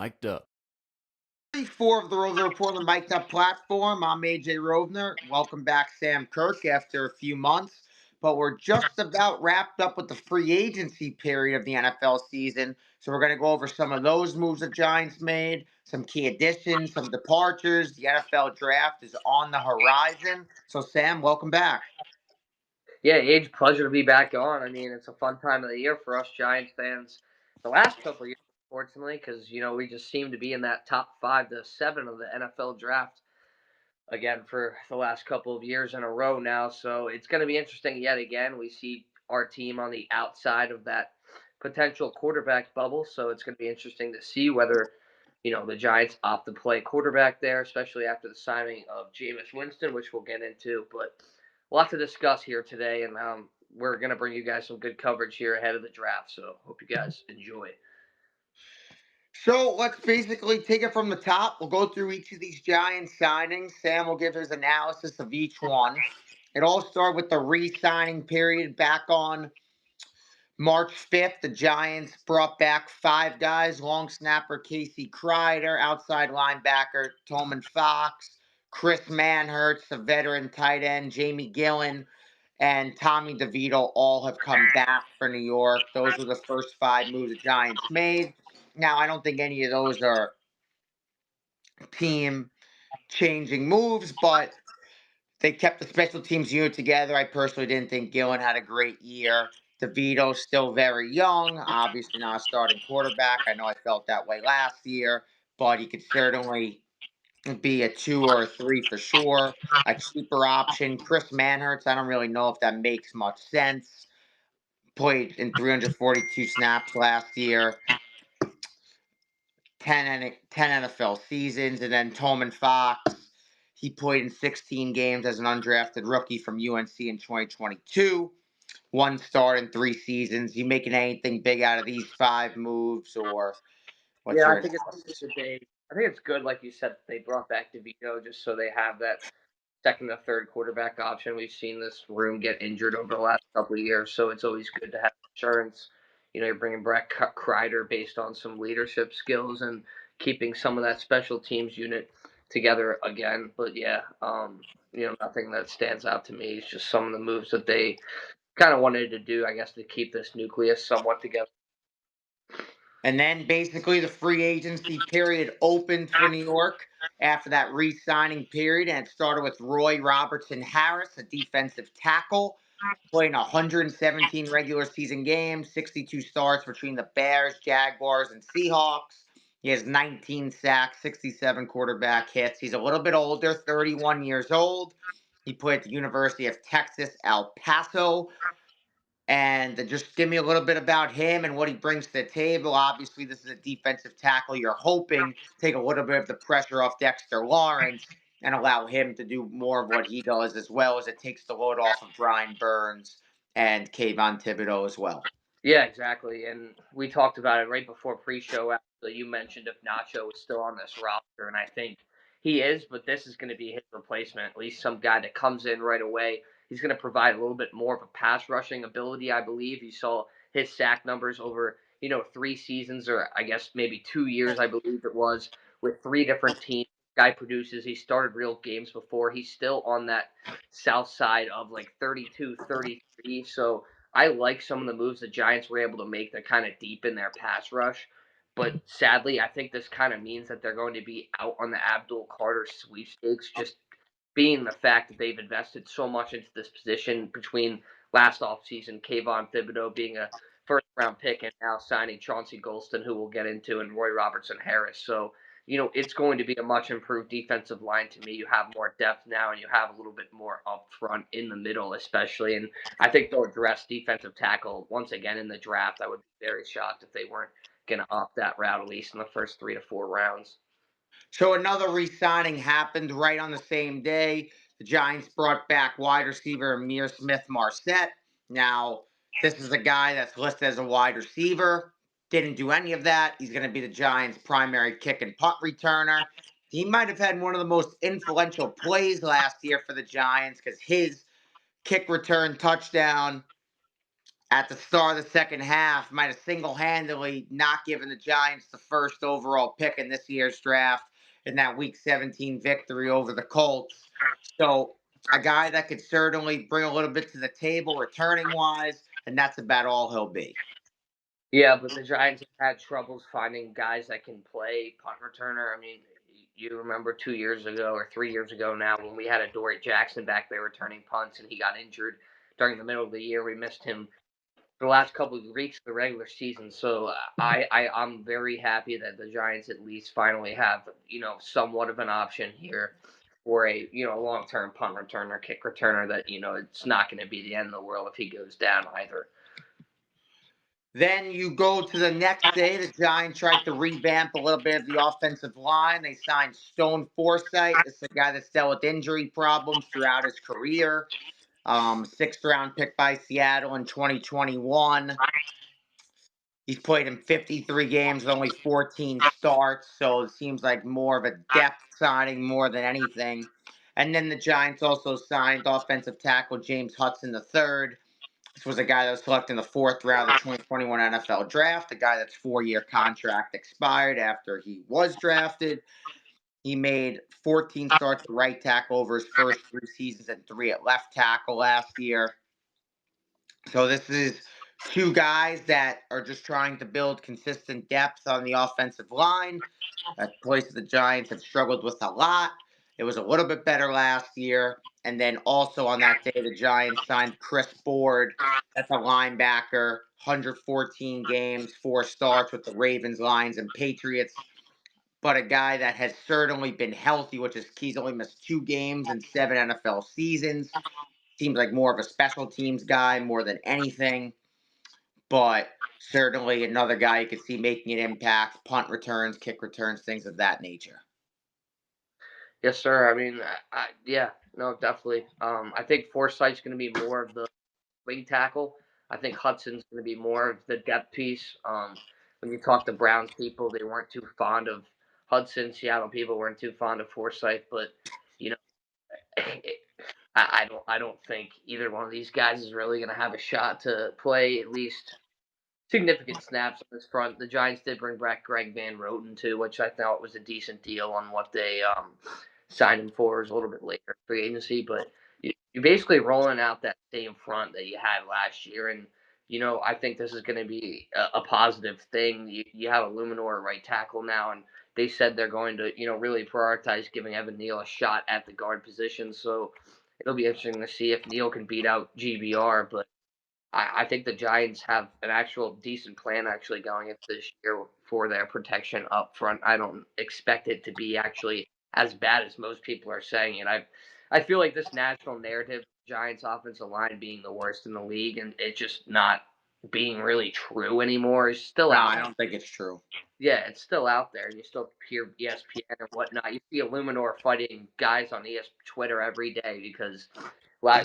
Mic'd up. 34 of the Rovner Report on the Mic'd Up platform. I'm AJ Rovner. Welcome back, Sam Kirk, after a few months. But we're just about wrapped up with the free agency period of the NFL season. So we're going to go over some of those moves the Giants made, some key additions, some departures. The NFL draft is on the horizon. So, Sam, welcome back. Yeah, Age, pleasure to be back on. I mean, it's a fun time of the year for us Giants fans. The last couple of years, unfortunately, because we just seem to be in that top 5 to 7 of the NFL draft again for the last couple of years in a row now. So it's going to be interesting yet again. We see our team on the outside of that potential quarterback bubble. So it's going to be interesting to see whether the Giants opt to play quarterback there, especially after the signing of Jameis Winston, which we'll get into. But a lot to discuss here today, and we're going to bring you guys some good coverage here ahead of the draft. So hope you guys enjoy. So let's basically take it from the top. We'll go through each of these Giants signings. Sam will give his analysis of each one. It all started with the re-signing period back on March 5th. The Giants brought back five guys: long snapper Casey Kreider, outside linebacker Tolman Fox, Chris Manhertz, a veteran tight end Jamie Gillen, and Tommy DeVito all have come back for New York. Those were the first five moves the Giants made. Now, I don't think any of those are team changing moves, but they kept the special teams unit together. I personally didn't think Gillen had a great year. DeVito's still very young, obviously not a starting quarterback. I know I felt that way last year, but he could certainly be a 2 or a 3 for sure. A cheaper option. Chris Manhertz, I don't really know if that makes much sense. Played in 342 snaps last year, 10 NFL seasons. And then Tolman Fox, he played in 16 games as an undrafted rookie from UNC in 2022. One start in 3 seasons. You making anything big out of these five moves, or what's Yeah, your I think it's analysis? good that I think it's good, like you said, that they brought back DeVito just so they have that second or third quarterback option. We've seen this room get injured over the last couple of years, so it's always good to have insurance. You're bringing Brett Kreider based on some leadership skills and keeping some of that special teams unit together again. But yeah, nothing that stands out to me. It's just some of the moves that they kind of wanted to do, I guess, to keep this nucleus somewhat together. And then basically the free agency period opened for New York after that re-signing period, and it started with Roy Robertson Harris, a defensive tackle, playing 117 regular season games, 62 starts between the Bears, Jaguars, and Seahawks. He has 19 sacks, 67 quarterback hits. He's a little bit older, 31 years old. He played at the University of Texas, El Paso. And just give me a little bit about him and what he brings to the table. Obviously, this is a defensive tackle. You're hoping take a little bit of the pressure off Dexter Lawrence and allow him to do more of what he does, as well as it takes the load off of Brian Burns and Kayvon Thibodeau as well. Yeah, exactly. And we talked about it right before pre-show. Actually, you mentioned if Nacho is still on this roster, and I think he is, but this is going to be his replacement. At least some guy that comes in right away. He's going to provide a little bit more of a pass rushing ability, I believe. You saw his sack numbers over 3 seasons, or I guess maybe 2 years, I believe it was, with three different teams. Guy produces. He started real games before. He's still on that south side of like 32, 33. So I like some of the moves the Giants were able to make that kind of deepen their pass rush. But sadly, I think this kind of means that they're going to be out on the Abdul Carter sweepstakes, just being the fact that they've invested so much into this position between last offseason, Kayvon Thibodeau being a first round pick, and now signing Chauncey Golston, who we'll get into, and Roy Robertson Harris. So, it's going to be a much improved defensive line to me. You have more depth now, and you have a little bit more up front in the middle, especially. And I think they'll address defensive tackle once again in the draft. I would be very shocked if they weren't going to opt that route, at least in the first 3 to 4 rounds. So another re-signing happened right on the same day. The Giants brought back wide receiver Amir Smith Marset. Now, this is a guy that's listed as a wide receiver. Didn't do any of that. He's going to be the Giants' primary kick and punt returner. He might have had one of the most influential plays last year for the Giants because his kick return touchdown at the start of the second half might have single-handedly not given the Giants the first overall pick in this year's draft in that Week 17 victory over the Colts. So a guy that could certainly bring a little bit to the table returning wise, and that's about all he'll be. Yeah, but the Giants have had troubles finding guys that can play punt returner. I mean, you remember 2 years ago or 3 years ago now when we had a Dory Jackson back there returning punts and he got injured during the middle of the year. We missed him the last couple of weeks of the regular season. So I'm very happy that the Giants at least finally have somewhat of an option here for a long term punt returner, kick returner that it's not going to be the end of the world if he goes down either. Then you go to the next day. The Giants tried to revamp a little bit of the offensive line. They signed Stone Forsythe. This is a guy that's dealt with injury problems throughout his career. Sixth round pick by Seattle in 2021. He's played in 53 games, only 14 starts, so it seems like more of a depth signing more than anything. And then the Giants also signed offensive tackle James Hudson III. This was a guy that was selected in the fourth round of the 2021 NFL draft, a guy that's 4-year contract expired after he was drafted. He made 14 starts at right tackle over his first 3 seasons and 3 at left tackle last year. So this is two guys that are just trying to build consistent depth on the offensive line. A place the Giants have struggled with a lot. It was a little bit better last year. And then also on that day, the Giants signed Chris Board. That's a linebacker, 114 games, 4 starts with the Ravens, Lions, and Patriots. But a guy that has certainly been healthy, which is he's only missed 2 games in 7 NFL seasons. Seems like more of a special teams guy more than anything, but certainly another guy you could see making an impact, punt returns, kick returns, things of that nature. Yes, sir. I mean, yeah, no, definitely. I think Forsythe's going to be more of the wing tackle. I think Hudson's going to be more of the depth piece. When you talk to Browns people, they weren't too fond of Hudson. Seattle people weren't too fond of Forsythe, but you know, I don't think either one of these guys is really going to have a shot to play at least significant snaps on this front. The Giants did bring back Greg Van Roten too, which I thought was a decent deal on what they signed him for. It was a little bit later free agency, but you're basically rolling out that same front that you had last year, and I think this is going to be a positive thing. You have a Luminor at right tackle now, and they said they're going to really prioritize giving Evan Neal a shot at the guard position. So it'll be interesting to see if Neal can beat out GBR, but I think the Giants have an actual decent plan actually going into this year for their protection up front. I don't expect it to be actually as bad as most people are saying it. I feel like this national narrative, Giants offensive line being the worst in the league, and it just not being really true anymore is still No, out. I don't think it's true. Yeah, it's still out there, and you still hear ESPN and whatnot. You see Illuminor fighting guys on Twitter every day because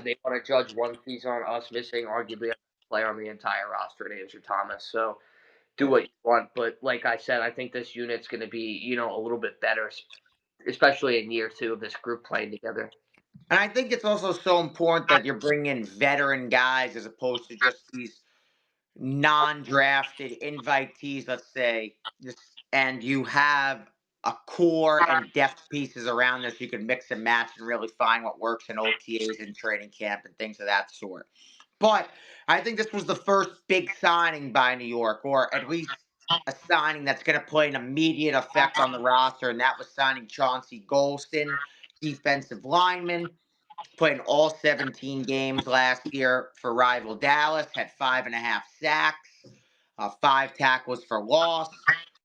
they want to judge one season on us missing arguably a player on the entire roster, and Andrew Thomas. So do what you want, but like I said, I think this unit's going to be a little bit better, especially in year two of this group playing together. And I think it's also so important that you're bringing in veteran guys as opposed to just these non-drafted invitees, let's say, and you have a core and depth pieces around this you can mix and match and really find what works in OTAs and training camp and things of that sort. But I think this was the first big signing by New York, or at least a signing that's going to play an immediate effect on the roster, and that was signing Chauncey Golston, defensive lineman. Played in all 17 games last year for rival Dallas, had 5.5 sacks, 5 tackles for loss.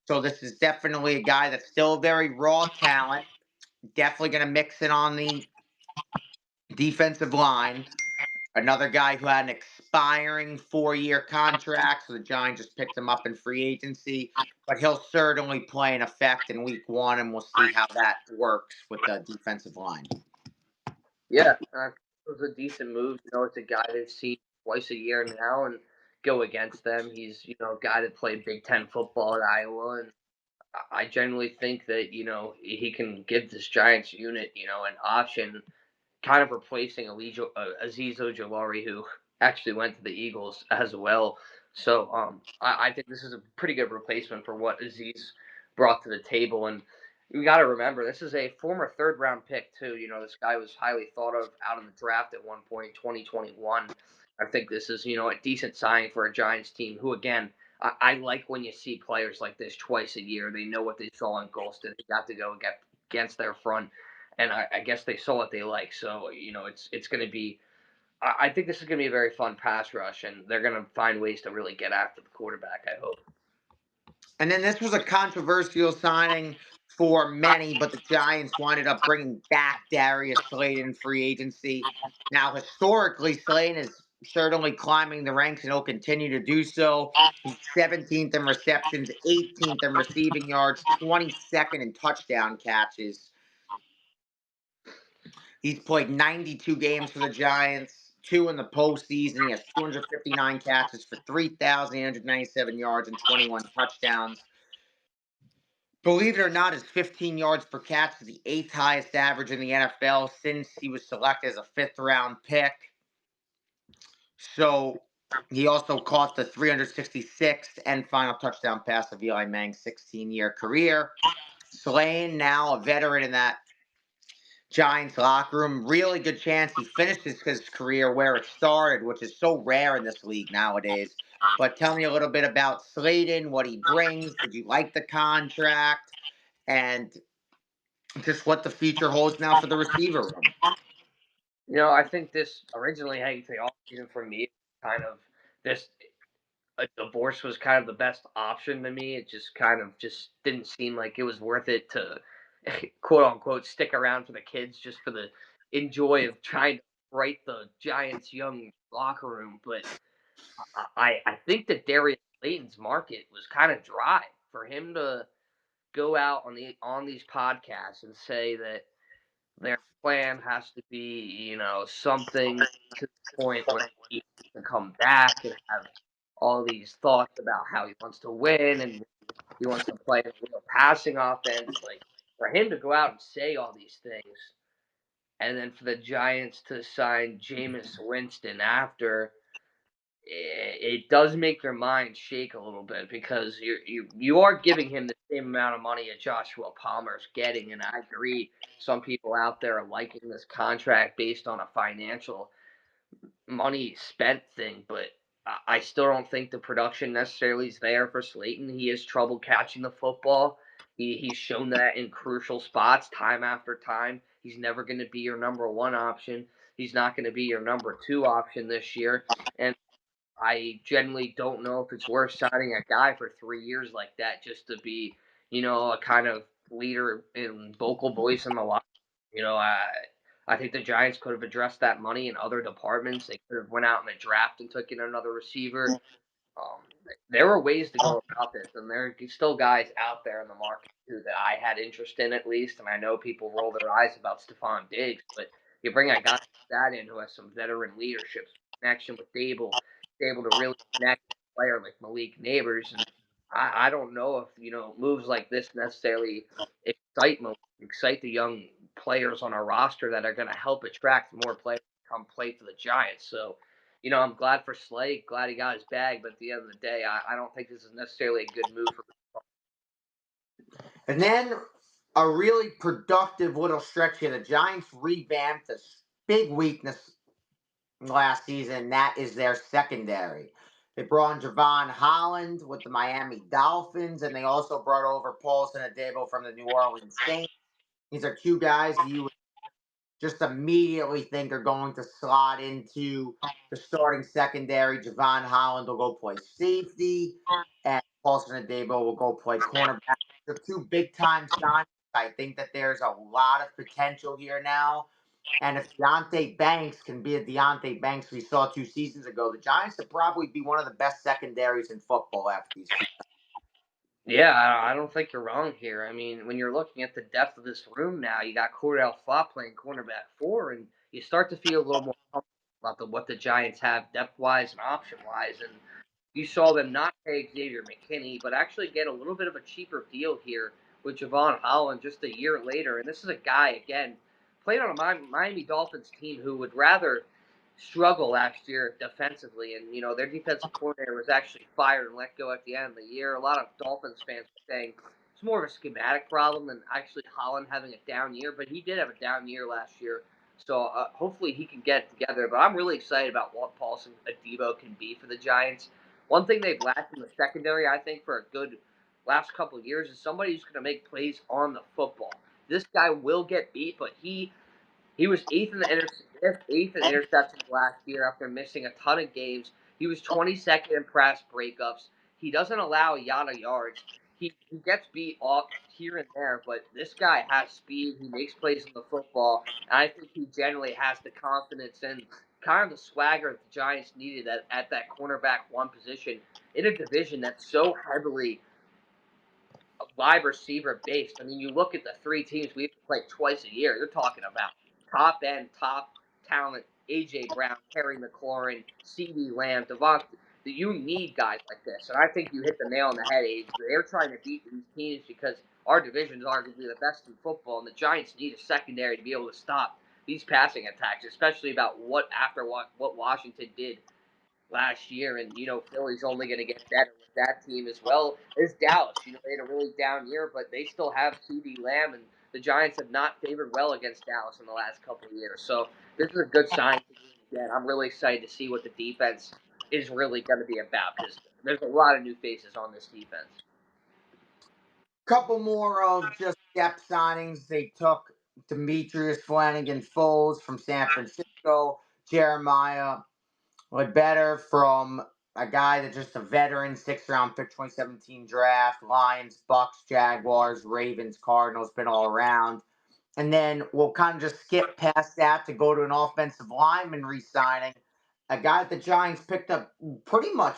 So this is definitely a guy that's still a very raw talent. Definitely going to mix in on the defensive line. Another guy who had an expiring 4-year contract, so the Giants just picked him up in free agency. But he'll certainly play an effect in week one, and we'll see how that works with the defensive line. Yeah, it was a decent move. It's a guy they've seen twice a year now, and go against them. He's a guy that played Big Ten football at Iowa, and I generally think that he can give this Giants unit an option, kind of replacing Aziz Ojulari, who actually went to the Eagles as well. So I think this is a pretty good replacement for what Aziz brought to the table. And you got to remember, this is a former third round pick, too. You know, this guy was highly thought of out in the draft at one point in 2021. I think this is, a decent signing for a Giants team who, again, I like when you see players like this twice a year. They know what they saw in Golston. They got to go against their front. And I guess they saw what they like. So, it's going to be I think this is going to be a very fun pass rush, and they're going to find ways to really get after the quarterback, I hope. And then this was a controversial signing for many, but the Giants winded up bringing back Darius Slayton in free agency. Now, historically, Slayton is certainly climbing the ranks and he'll continue to do so. He's 17th in receptions, 18th in receiving yards, 22nd in touchdown catches. He's played 92 games for the Giants, two in the postseason. He has 259 catches for 3,897 yards and 21 touchdowns. Believe it or not, his 15 yards per catch is the eighth highest average in the NFL since he was selected as a fifth round pick. So he also caught the 366th and final touchdown pass of Eli Manning's 16-year career. Slayton, now a veteran in that Giants locker room, really good chance he finishes his career where it started, which is so rare in this league nowadays. But tell me a little bit about Slayton, what he brings. Did you like the contract? And just what the future holds now for the receiver room. I think this originally, I the offseason for me, kind of this a divorce was kind of the best option to me. It just kind of just didn't seem like it was worth it to quote unquote stick around for the kids just for the enjoy of trying to right the Giants' young locker room. But I think that Darius Slayton's market was kind of dry for him to go out on these podcasts and say that their plan has to be, something to the point where he can come back and have all these thoughts about how he wants to win and he wants to play a real passing offense. Like for him to go out and say all these things, and then for the Giants to sign Jameis Winston after, it does make your mind shake a little bit because you are giving him the same amount of money that Joshua Palmer's getting, and I agree. Some people out there are liking this contract based on a financial money spent thing, but I still don't think the production necessarily is there for Slayton. He has trouble catching the football. He's shown that in crucial spots time after time. He's never going to be your number one option. He's not going to be your number two option this year. And I generally don't know if it's worth signing a guy for 3 years like that just to be, a kind of leader and vocal voice in the locker. You know, I I think the Giants could have addressed that money in other departments. They could have went out in the draft and took in another receiver. Um, there were ways to go about this, and there are still guys out there in the market too that I had interest in at least. And I know people roll their eyes about Stephon Diggs, but you bring a guy like that in who has some veteran leadership connection with Dable, able to really connect with a player like Malik Neighbors. And I don't know if moves like this necessarily excite the young players on our roster that are going to help attract more players to come play for the Giants. So I'm glad for Slay, glad he got his bag, but at the end of the day, I don't think this is necessarily a good move for. And then a really productive little stretch here. The Giants revamped this big weakness last season. That is their secondary. They brought in Javon Holland with the Miami Dolphins, and they also brought over Paulson Adebo from the New Orleans Saints. These are two guys you just immediately think are going to slot into the starting secondary. Javon Holland will go play safety, and Paulson Adebo will go play cornerback. The two big time signings. I think that there's a lot of potential here now. And if Deontay Banks can be a Deontay Banks we saw 2 seasons ago, the Giants would probably be one of the best secondaries in football after these two. Yeah, I don't think you're wrong here. I mean, when you're looking at the depth of this room now, you got Cordell Flott playing cornerback four, and you start to feel a little more comfortable about what the Giants have depth wise and option wise. And you saw them not pay Xavier McKinney, but actually get a little bit of a cheaper deal here with Javon Holland just a year later. And this is a guy, again, played on a Miami Dolphins team who would rather struggle last year defensively, and their defensive coordinator was actually fired and let go at the end of the year. A lot of Dolphins fans were saying it's more of a schematic problem than actually Holland having a down year, but he did have a down year last year. So hopefully he can get it together. But I'm really excited about what Paulson Adebo can be for the Giants. One thing they've lacked in the secondary, I think, for a good last couple of years is somebody who's going to make plays on the football. This guy will get beat, but he was eighth in interceptions last year after missing a ton of games. He was 22nd in pass breakups. He doesn't allow a lot of yards. He gets beat off here and there, but this guy has speed. He makes plays on the football, and I think he generally has the confidence and kind of the swagger that the Giants needed at that cornerback one position in a division that's so heavily wide receiver based. I mean, you look at the three teams we play twice a year. You're talking about top end, top talent. AJ Brown, Terry McLaurin, CD Lamb, Devontae. That you need guys like this, and I think you hit the nail on the head, Age. They're trying to beat these teams because our division is arguably the best in football, and the Giants need a secondary to be able to stop these passing attacks, especially about what Washington did last year, and Philly's only going to get better with that team as well as Dallas. They had a really down year, but they still have C.D. Lamb, and the Giants have not favored well against Dallas in the last couple of years. So this is a good sign to get. I'm really excited to see what the defense is really going to be about because there's a lot of new faces on this defense. Couple more of just depth signings. They took Demetrius Flanagan Foles from San Francisco, Jeremiah Ledbetter from a guy that's just a veteran, 6th round pick, 2017 draft, Lions, Bucks, Jaguars, Ravens, Cardinals, been all around. And then we'll kind of just skip past that to go to an offensive lineman re-signing, a guy that the Giants picked up pretty much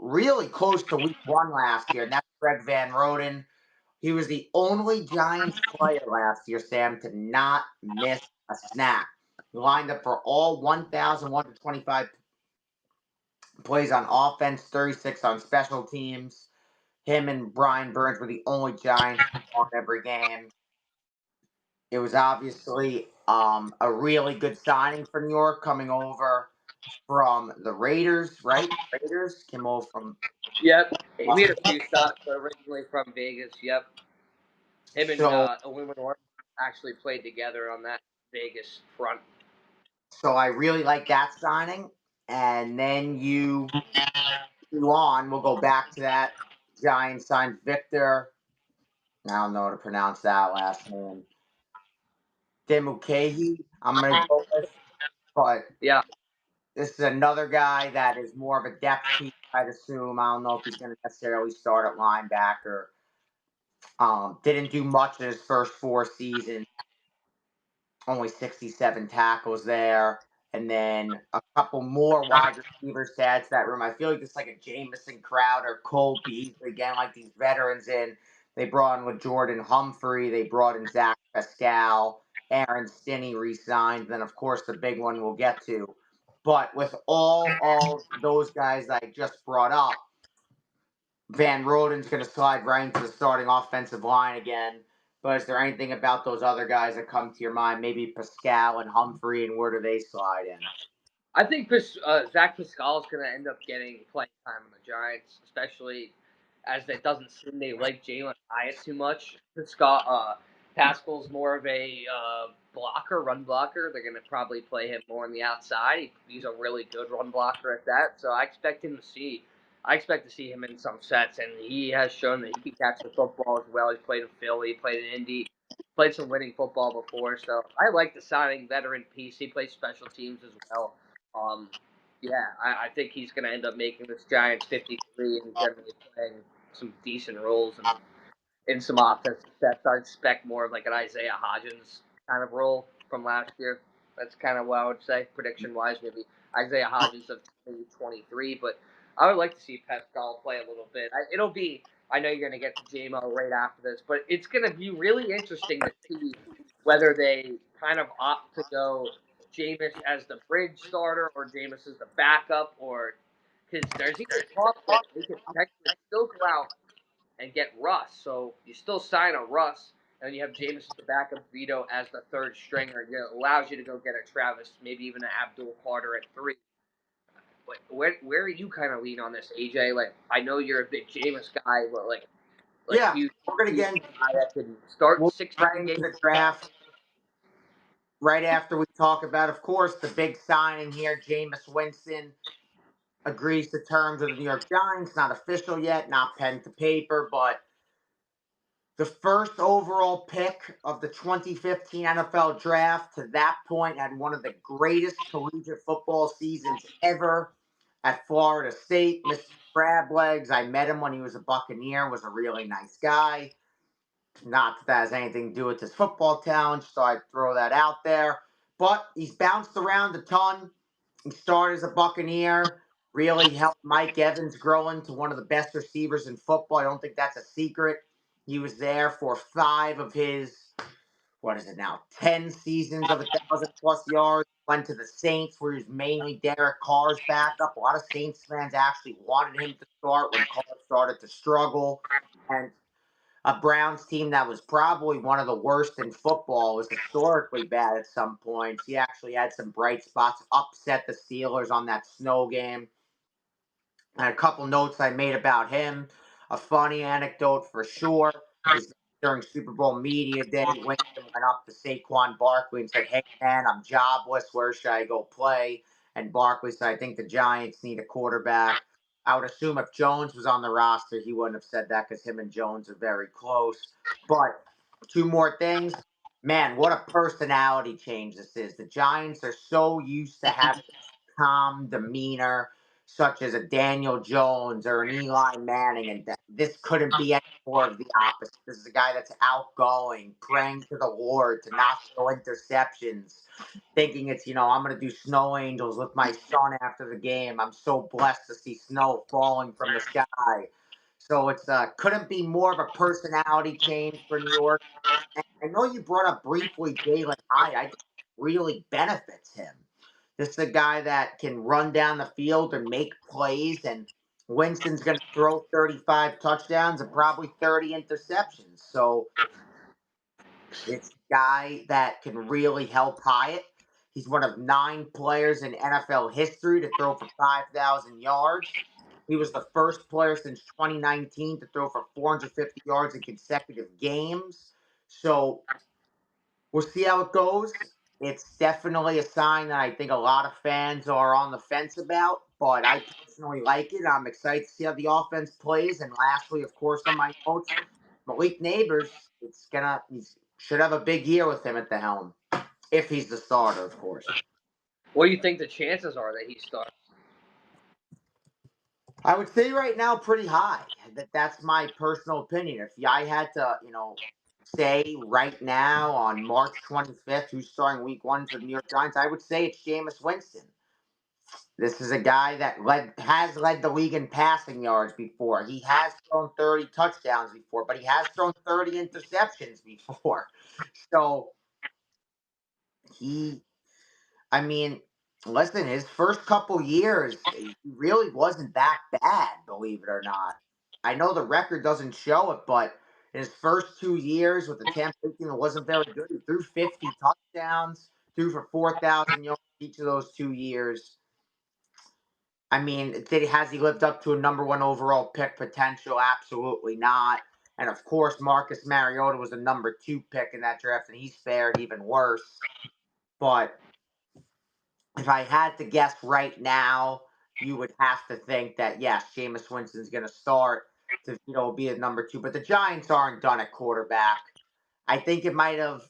really close to week one last year, and that's Greg Van Roden. He was the only Giants player last year, Sam, to not miss a snap. He lined up for all 1,125 plays on offense, 36 on special teams. Him and Brian Burns were the only Giants on every game. It was obviously a really good signing for New York, coming over from the Raiders, right? Raiders came over from. Yep, he made a few stops, but originally from Vegas. Yep, him and So, Illuminor actually played together on that Vegas front. so I really like that signing. And then you on. We'll go back to that. Giants signed Victor. I don't know how to pronounce that last name. Demukehi. I'm gonna go with, but Yeah, this is another guy that is more of a depth piece, I'd assume. I don't know if he's going to necessarily start at linebacker. Didn't do much in his first 4 seasons. Only 67 tackles there. And then a couple more wide receivers to add to that room. I feel like it's like a Jamison Crowder, Cole Beasley, again, like these veterans in. They brought in with Jordan Humphrey. They brought in Zach Pascal. Aaron Stinney re-signed. Then, of course, the big one we'll get to. But with all those guys I just brought up, Van Roden's going to slide right into the starting offensive line again. But is there anything about those other guys that come to your mind? Maybe Pascal and Humphrey, and where do they slide in? I think Zach Pascal is going to end up getting playing time on the Giants, especially as it doesn't seem they like Jalen Hyatt too much. Pascal's more of a run blocker. They're going to probably play him more on the outside. He's a really good run blocker at that. So I expect to see him in some sets, and he has shown that he can catch the football as well. He's played in Philly, played in Indy, played some winning football before. So I like the signing veteran piece. He plays special teams as well. Um, yeah, I think he's going to end up making this Giants 53 and generally playing some decent roles and in some offensive sets. I expect more of like an Isaiah Hodgins kind of role from last year. That's kind of what I would say, prediction wise, maybe Isaiah Hodgins of 2023. But I would like to see Pascal play a little bit. It'll be, I know you're going to get to JMO right after this, but it's going to be really interesting to see whether they kind of opt to go Jameis as the bridge starter or Jameis as the backup, or because there's even talk that they could potentially still go out and get Russ. So you still sign a Russ and you have Jameis as the backup, Vito as the third stringer. It allows you to go get a Travis, maybe even an Abdul Carter at three. Like, where are you kind of lean on this, AJ? Like, I know you're a big Jameis guy, but like Yeah, he's we're gonna he's get a guy that can start we'll get 16 right into games. the draft right after we talk about, of course, the big signing here. Jameis Winston agrees to terms with the New York Giants. Not official yet, not pen to paper, but the first overall pick of the 2015 NFL draft to that point had one of the greatest collegiate football seasons ever at Florida State. Mr. Crablegs, I met him when he was a Buccaneer, was a really nice guy. Not that that has anything to do with his football talent, so I throw that out there. But he's bounced around a ton. He started as a Buccaneer, really helped Mike Evans grow into one of the best receivers in football. I don't think that's a secret. He was there for 5 of his, what is it now, 10 seasons of 1,000+ yards. Went to the Saints, where he was mainly Derek Carr's backup. A lot of Saints fans actually wanted him to start when Carr started to struggle. And a Browns team that was probably one of the worst in football, was historically bad at some points. He actually had some bright spots, upset the Steelers on that snow game. And a couple notes I made about him. A funny anecdote for sure is during Super Bowl media day, Winston went up to Saquon Barkley and said, "Hey man, I'm jobless. Where should I go play?" And Barkley said, "I think the Giants need a quarterback." I would assume if Jones was on the roster, he wouldn't have said that because him and Jones are very close. But two more things. Man, what a personality change this is. The Giants are so used to having calm demeanor, such as a Daniel Jones or an Eli Manning, and this couldn't be any more of the opposite. This is a guy that's outgoing, praying to the Lord to not throw interceptions, thinking it's, I'm going to do snow angels with my son after the game. I'm so blessed to see snow falling from the sky. So it's couldn't be more of a personality change for New York. And I know you brought up briefly Jalen Hyatt. I think it really benefits him. This is a guy that can run down the field and make plays, and Winston's going to throw 35 touchdowns and probably 30 interceptions. So it's a guy that can really help Hyatt. He's one of 9 players in NFL history to throw for 5,000 yards. He was the first player since 2019 to throw for 450 yards in consecutive games. So we'll see how it goes. It's definitely a sign that I think a lot of fans are on the fence about, but I personally like it. I'm excited to see how the offense plays. And lastly, of course, on my notes, Malik Neighbors, he should have a big year with him at the helm, if he's the starter, of course. What do you think the chances are that he starts? I would say right now pretty high. That's my personal opinion. If I had to, say right now on March 25th who's starting week 1 for the New York Giants, I would say it's Jameis Winston. This is a guy that has led the league in passing yards before. He has thrown 30 touchdowns before, but he has thrown 30 interceptions before. So he I mean, listen, his first couple years, he really wasn't that bad, believe it or not. I know the record doesn't show it, but in his first 2 years with the Tampa Bay team, it wasn't very good. He threw 50 touchdowns, threw for 4,000 yards each of those 2 years. I mean, has he lived up to a number 1 overall pick potential? Absolutely not. And of course, Marcus Mariota was a number 2 pick in that draft, and he's fared even worse. But if I had to guess right now, you would have to think that yes, Jameis Winston's going to start. To be a number 2, but the Giants aren't done at quarterback. I think it might have.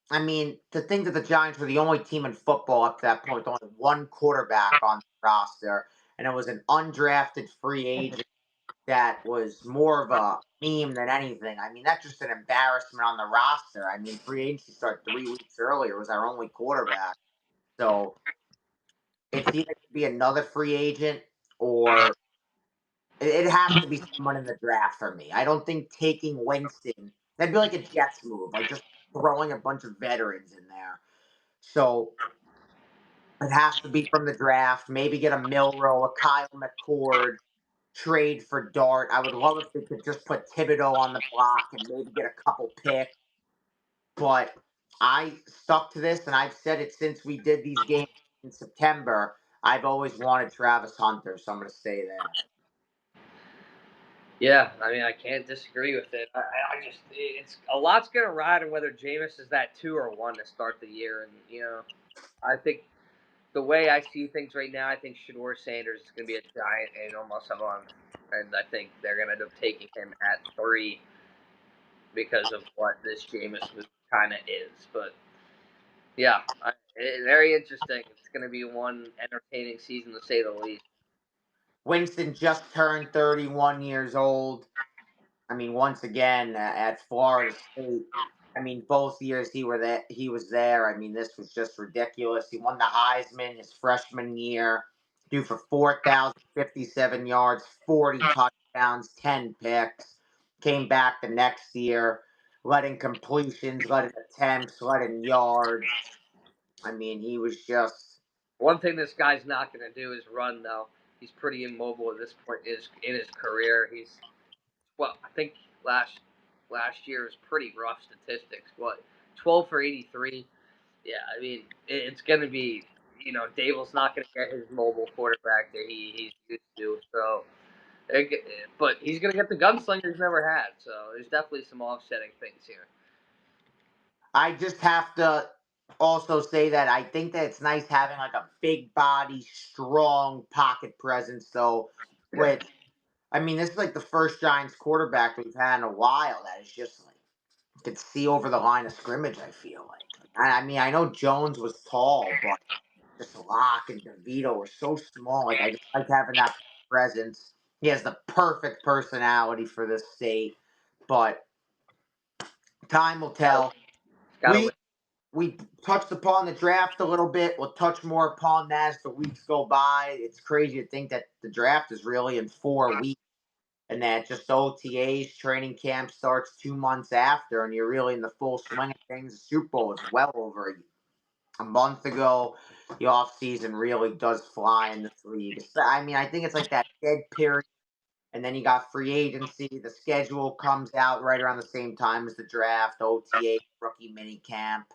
I mean, to think that the Giants were the only team in football up to that point with only one quarterback on the roster, and it was an undrafted free agent that was more of a meme than anything. I mean, that's just an embarrassment on the roster. I mean, free agency started 3 weeks earlier. It was our only quarterback, so it's either to be another free agent or it'd have to be someone in the draft for me. I don't think taking Winston, that'd be like a Jets move, like just throwing a bunch of veterans in there. So it has to be from the draft. Maybe get a Milrow, a Kyle McCord, trade for Dart. I would love if they could just put Thibodeau on the block and maybe get a couple picks. but I stuck to this, and I've said it since we did these games in September. I've always wanted Travis Hunter, so I'm going to stay there. Yeah, I mean, I can't disagree with it. I just it's a lot's gonna ride on whether Jameis is that 2 or 1 to start the year, and I think the way I see things right now, I think Shador Sanders is gonna be a giant and almost a month, and I think they're gonna end up taking him at 3 because of what this Jameis move kind of is. But yeah, very interesting. It's gonna be one entertaining season to say the least. Winston just turned 31 years old. I mean, once again at Florida State. I mean, both years he was there. I mean, this was just ridiculous. He won the Heisman his freshman year, threw for 4,057 yards, 40 touchdowns, 10 picks. Came back the next year, led in completions, led in attempts, led in yards. I mean, he was just. One thing this guy's not going to do is run, though. He's pretty immobile at this point in his career. He's well, I think last year was pretty rough statistics. What 12 for 83. Yeah, I mean it's going to be Dable's not going to get his mobile quarterback that he's used to. So, but he's going to get the gunslinger he's never had. So there's definitely some offsetting things here. I just have to also say that I think that it's nice having like a big body, strong pocket presence. So, which I mean, this is like the first Giants quarterback we've had in a while that is just like could see over the line of scrimmage. I feel like. I mean, I know Jones was tall, but just Locke and DeVito were so small. Like I just like having that presence. He has the perfect personality for this state, but time will Got tell. to We win. we touched upon the draft a little bit. We'll touch more upon that as the weeks go by. It's crazy to think that the draft is really in 4 weeks and that just OTAs training camp starts 2 months after, and you're really in the full swing of things. The Super Bowl is well over a month ago. The offseason really does fly in this league. I mean, I think it's like that dead period, and then you got free agency. The schedule comes out right around the same time as the draft, OTA, rookie mini camp.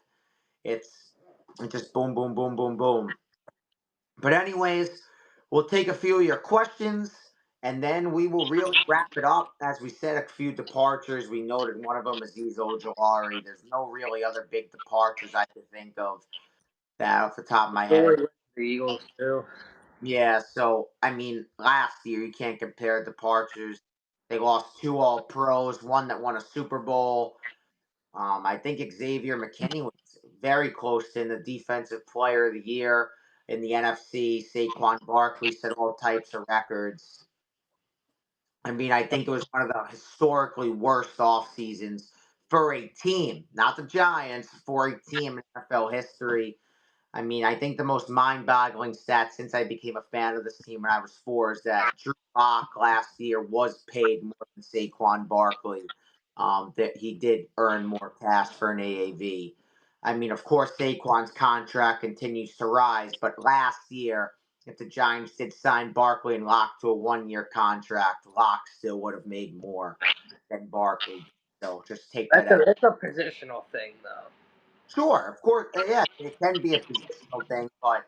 It's just boom, boom, boom, boom, boom. But anyways, we'll take a few of your questions, and then we will really wrap it up. As we said, a few departures. We noted one of them is Azeez Ojolari. There's no really other big departures I could think of that off the top of my head. The Eagles too. Yeah, so I mean, last year you can't compare departures. They lost two All Pros, one that won a Super Bowl. I think Xavier McKinney was very close to the Defensive Player of the Year in the NFC. Saquon Barkley set all types of records. I mean, I think it was one of the historically worst off seasons for a team, not the Giants, for a team in NFL history. I mean, I think the most mind-boggling stat since I became a fan of this team when I was 4 is that Drew Lock last year was paid more than Saquon Barkley. That he did earn more cash for an AAV. I mean, of course, Saquon's contract continues to rise, but last year, if the Giants did sign Barkley and Lock to a 1-year contract, Lock still would have made more than Barkley. So just take that as. That's a positional thing, though. Sure, of course, yeah, it can be a positional thing, but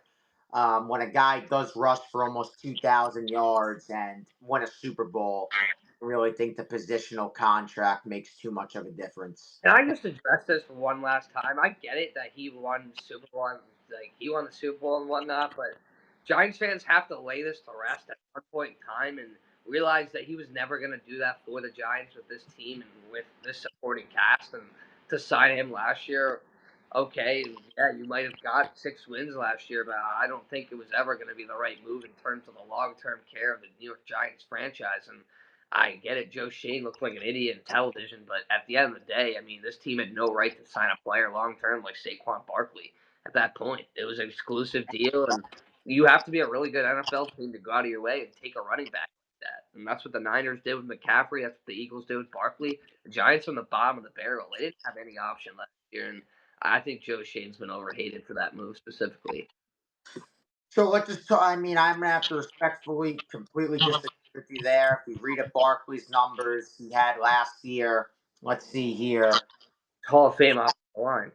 when a guy does rush for almost 2,000 yards and win a Super Bowl, I really think the positional contract makes too much of a difference. Can I just address this one last time? I get it that he won Super Bowl, like he won the Super Bowl and whatnot, but Giants fans have to lay this to rest at one point in time and realize that he was never going to do that for the Giants with this team and with this supporting cast. And to sign him last year, okay, yeah, you might have got 6 wins last year, but I don't think it was ever going to be the right move in terms of the long term care of the New York Giants franchise. And I get it. Joe Shane looked like an idiot in television, but at the end of the day, I mean, this team had no right to sign a player long term like Saquon Barkley at that point. It was an exclusive deal, and you have to be a really good NFL team to go out of your way and take a running back like that. And that's what the Niners did with McCaffrey. That's what the Eagles did with Barkley. The Giants on the bottom of the barrel. They didn't have any option last year, and I think Joe Shane's been overhated for that move specifically. So let's just talk. I mean, I'm gonna have to respectfully, completely disagree with you there. If we read up Barkley's numbers he had last year, let's see here. Hall of Fame line.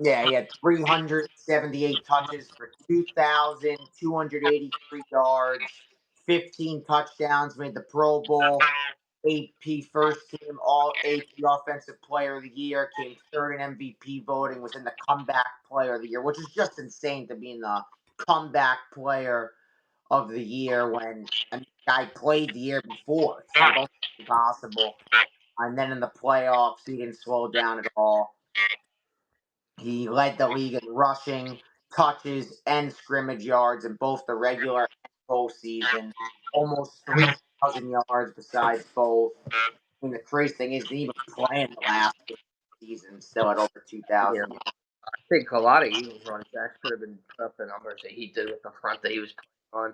Yeah, he had 378 touches for 2,283 yards, 15 touchdowns, made the Pro Bowl, AP first team, all AP Offensive Player of the Year, came third in MVP voting, was in the Comeback Player of the Year, which is just insane to be in the Comeback Player of the Year when a guy played the year before. It's like almost impossible. And then in the playoffs, he didn't slow down at all. He led the league in rushing, touches, and scrimmage yards in both the regular and postseason. Almost 3,000 yards besides both. I mean, the crazy thing is, he didn't even play in the last game of the season, still at over Yeah, 2,000 yards. I think a lot of Eagles running backs could have been put up the numbers that he did with the front that he was playing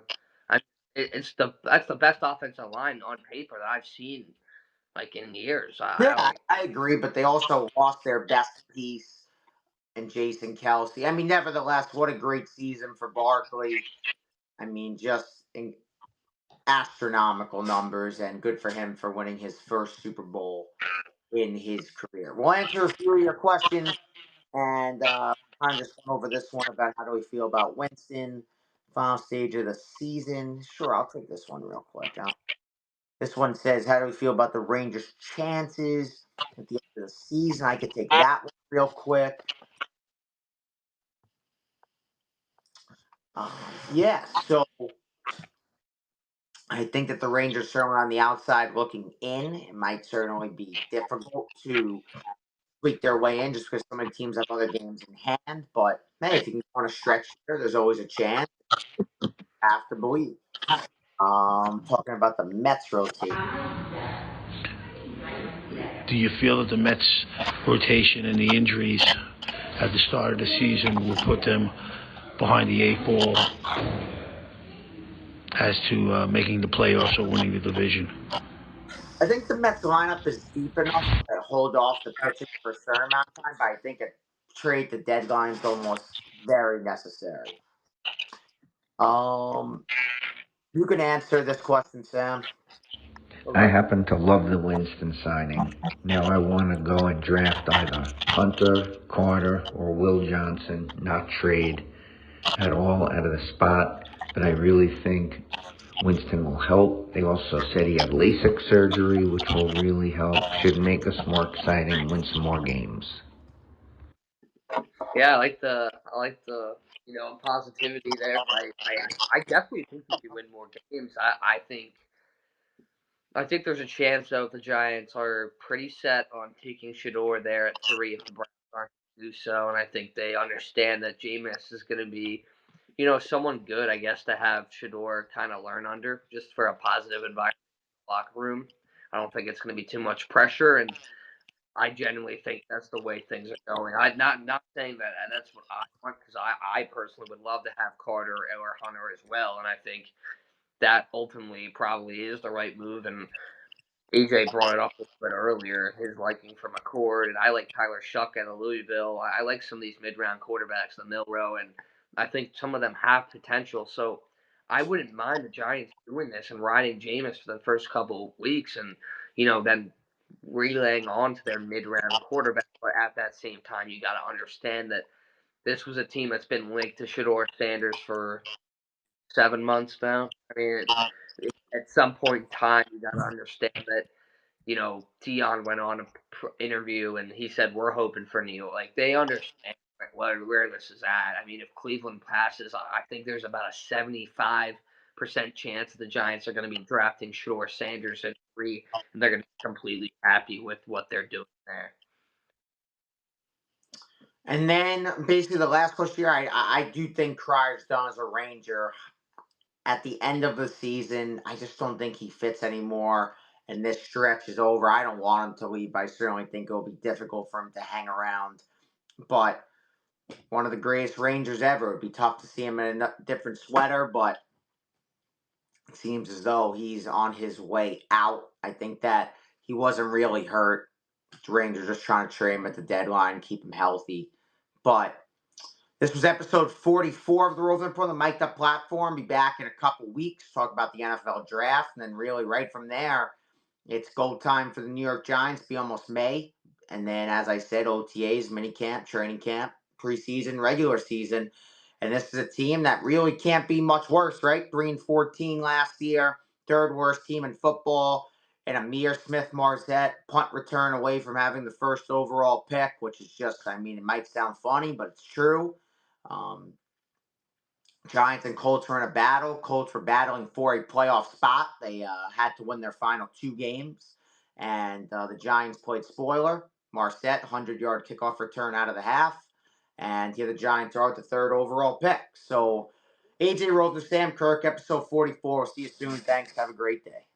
on. It's that's the best offensive line on paper that I've seen like in years. I Yeah, don't think. I agree, but they also lost their best piece in Jason Kelsey. I mean, nevertheless, what a great season for Barkley. I mean, just astronomical numbers, and good for him for winning his first Super Bowl in his career. We'll answer a few of your questions, and kind of just went over this one about how do we feel about Winston, final stage of the season. Sure, I'll take this one real quick. This one says, how do we feel about the Rangers' chances at the end of the season? I could take that one real quick. Um, yeah, so I think that the Rangers certainly on the outside looking in. It might certainly be difficult to squeak their way in just because so many teams have other games in hand. But hey, if you can go on a stretch here, there's always a chance. Have to believe. Talking about the Mets rotation. Do you feel that the Mets rotation and the injuries at the start of the season will put them behind the eight ball as to making the playoffs or winning the division? I think the Mets lineup is deep enough to hold off the pitching for a certain amount of time, but I think a trade the deadline is almost very necessary. Um, you can answer this question, Sam. I Okay. happen to love the Winston signing. Now I want to go and draft either Hunter, Carter, or Will Johnson, not trade at all out of the spot. But I really think Winston will help. They also said he had LASIK surgery, which will really help. Should make us more exciting, win some more games. Yeah, I like the positivity there. I definitely think he could win more games. I think there's a chance though the Giants are pretty set on taking Shador there at 3 if the Browns aren't to do so, and I think they understand that Jameis is going to be someone good, I guess, to have Shador kind of learn under just for a positive environment in the locker room. I don't think it's going to be too much pressure, and I genuinely think that's the way things are going. I not saying that that's what I want because I personally would love to have Carter or Hunter as well, and I think that ultimately probably is the right move. And AJ brought it up a little bit earlier, his liking for McCord, and I like Tyler Shuck out of Louisville. I like some of these mid-round quarterbacks, the Milrow, and I think some of them have potential. So I wouldn't mind the Giants doing this and riding Jameis for the first couple of weeks, and then relaying on to their mid-round quarterback. But at that same time, you got to understand that this was a team that's been linked to Shador Sanders for 7 months now. I mean, at some point in time, you got to understand that Dion went on a interview and he said we're hoping for New York. Like they understand where this is at. I mean, if Cleveland passes, I think there's about a 75% chance the Giants are going to be drafting Shore Sanders at 3, and they're going to be completely happy with what they're doing there. And then basically the last question here, I do think Cryer's done as a Ranger. At the end of the season, I just don't think he fits anymore. And this stretch is over. I don't want him to leave. I certainly think it'll be difficult for him to hang around. But one of the greatest Rangers ever. It'd be tough to see him in a different sweater, but it seems as though he's on his way out. I think that he wasn't really hurt. The Rangers just trying to trade him at the deadline, keep him healthy. But this was episode 44 of the Rovner Report, the Mic'd Up platform. Be back in a couple weeks, talk about the NFL draft, and then really right from there, it's go time for the New York Giants. Be almost May. And then, as I said, OTAs, minicamp, training camp, preseason, regular season. And this is a team that really can't be much worse, right? 3-14 last year, third worst team in football, and Amir Smith Marzette punt return away from having the first overall pick, which is just, I mean, it might sound funny, but it's true. Um, Giants and Colts were in a battle. Colts were battling for a playoff spot. They had to win their final 2 games. And the Giants played spoiler. Marset, 100-yard kickoff return out of the half. And here the Giants are with the third overall pick. So, AJ Rovner, Sam Kirk, episode 44. We'll see you soon. Thanks. Have a great day.